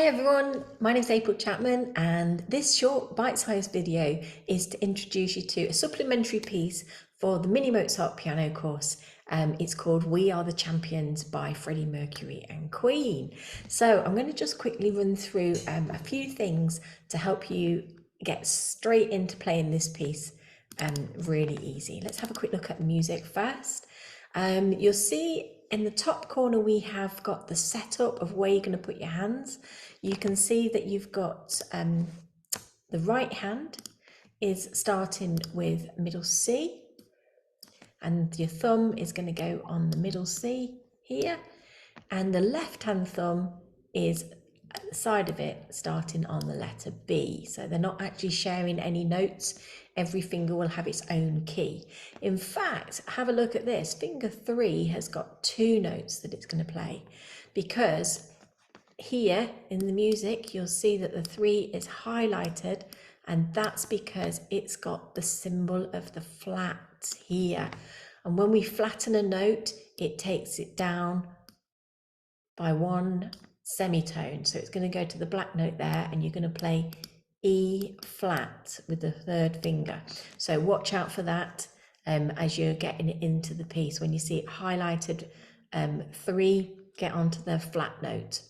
Hi everyone, my name is April Chapman and this short bite-sized video is to introduce you to a supplementary piece for the Mini Mozart Piano Course. It's called We Are the Champions by Freddie Mercury and Queen. So I'm going to just quickly run through a few things to help you get straight into playing this piece really easy. Let's have a quick look at the music first. You'll see in the top corner we have got the setup of where you're going to put your hands. You can see that you've got the right hand is starting with middle C, and your thumb is going to go on the middle C here, and the left hand thumb is at the side of it starting on the letter B. So they're not actually sharing any notes. Every finger will have its own key. In fact, have a look at this. Finger 3 has got 2 notes that it's going to play, because here in the music you'll see that the 3 is highlighted, and that's because it's got the symbol of the flat here. And when we flatten a note, it takes it down by 1 semitone. So it's going to go to the black note there, and you're going to play E flat with the 3rd finger. So watch out for that as you're getting it into the piece. When you see it highlighted 3, get onto the flat note.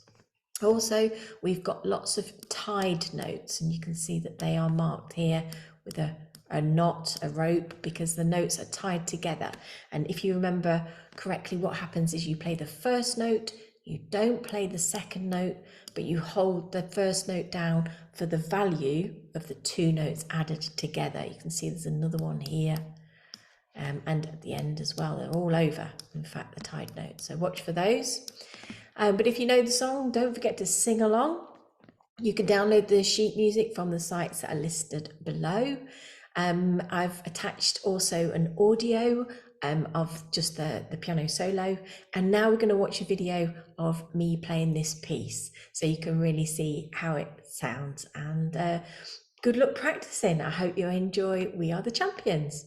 Also, we've got lots of tied notes, and you can see that they are marked here with a knot, a rope, because the notes are tied together. And if you remember correctly, what happens is you play the first note, you don't play the second note, but you hold the first note down for the value of the 2 notes added together. You can see there's another one here, and at the end as well. They're all over, in fact, the tied notes. So watch for those. But if you know the song, don't forget to sing along. You can download the sheet music from the sites that are listed below. I've attached also an audio of just the piano solo, and now we're going to watch a video of me playing this piece so you can really see how it sounds. And good luck practicing. I hope you enjoy We Are the Champions.